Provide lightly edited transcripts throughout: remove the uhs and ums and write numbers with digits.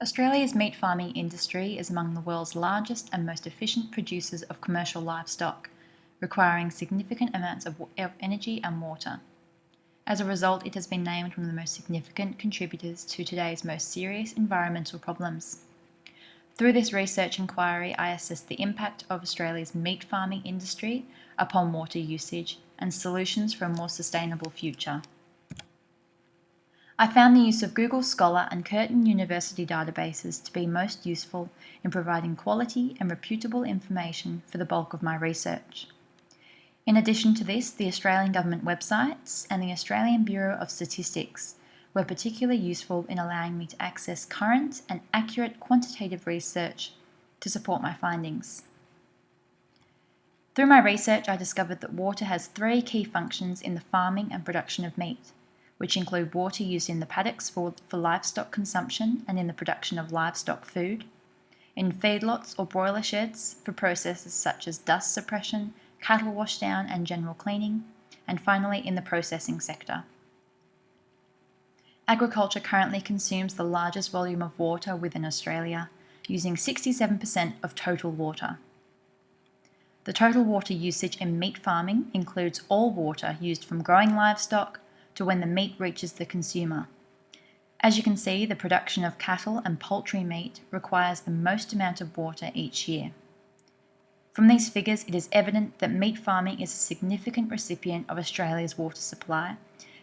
Australia's meat farming industry is among the world's largest and most efficient producers of commercial livestock, requiring significant amounts of energy and water. As a result, it has been named one of the most significant contributors to today's most serious environmental problems. Through this research inquiry, I assessed the impact of Australia's meat farming industry upon water usage and solutions for a more sustainable future. I found the use of Google Scholar and Curtin University databases to be most useful in providing quality and reputable information for the bulk of my research. In addition to this, the Australian government websites and the Australian Bureau of Statistics were particularly useful in allowing me to access current and accurate quantitative research to support my findings. Through my research, I discovered that water has three key functions in the farming and production of meat, which include water used in the paddocks for livestock consumption and in the production of livestock food, in feedlots or broiler sheds for processes such as dust suppression, cattle washdown and general cleaning, and finally in the processing sector. Agriculture currently consumes the largest volume of water within Australia, using 67% of total water. The total water usage in meat farming includes all water used from growing livestock to when the meat reaches the consumer. As you can see, the production of cattle and poultry meat requires the most amount of water each year. From these figures, it is evident that meat farming is a significant recipient of Australia's water supply,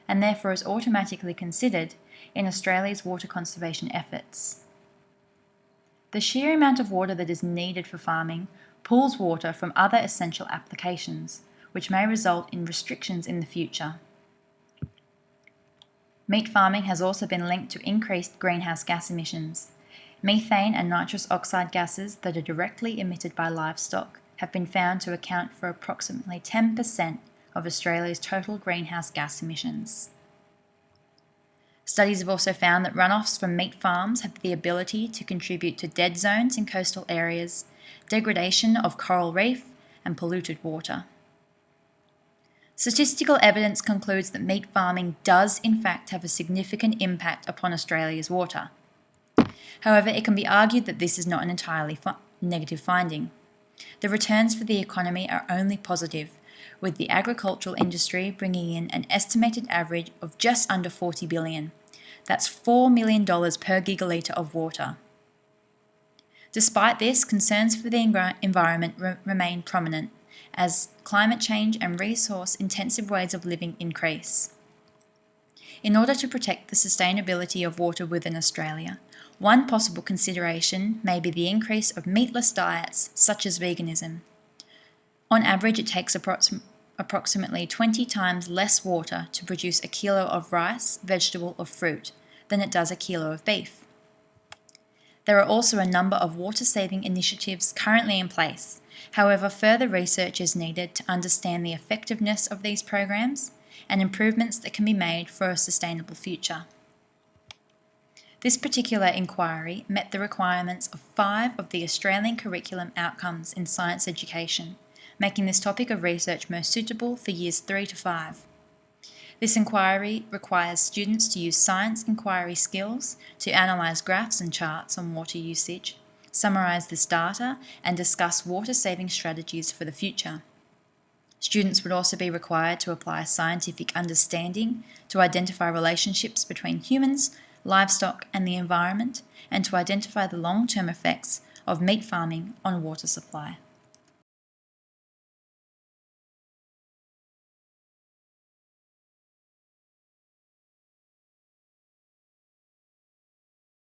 and therefore is automatically considered in Australia's water conservation efforts. The sheer amount of water that is needed for farming pulls water from other essential applications, which may result in restrictions in the future. Meat farming has also been linked to increased greenhouse gas emissions. Methane and nitrous oxide gases that are directly emitted by livestock have been found to account for approximately 10% of Australia's total greenhouse gas emissions. Studies have also found that runoffs from meat farms have the ability to contribute to dead zones in coastal areas, degradation of coral reef, and polluted water. Statistical evidence concludes that meat farming does in fact have a significant impact upon Australia's water. However, it can be argued that this is not an entirely negative finding. The returns for the economy are only positive, with the agricultural industry bringing in an estimated average of just under $40 billion. That's $4 million per gigalitre of water. Despite this, concerns for the environment remain prominent as climate change and resource-intensive ways of living increase. In order to protect the sustainability of water within Australia, one possible consideration may be the increase of meatless diets such as veganism. On average, it takes approximately 20 times less water to produce a kilo of rice, vegetable or fruit than it does a kilo of beef. There are also a number of water-saving initiatives currently in place. However, further research is needed to understand the effectiveness of these programs and improvements that can be made for a sustainable future. This particular inquiry met the requirements of 5 of the Australian curriculum outcomes in science education, making this topic of research most suitable for years 3 to 5. This inquiry requires students to use science inquiry skills to analyse graphs and charts on water usage, summarise this data, and discuss water-saving strategies for the future. Students would also be required to apply scientific understanding to identify relationships between humans, livestock, and the environment, and to identify the long-term effects of meat farming on water supply.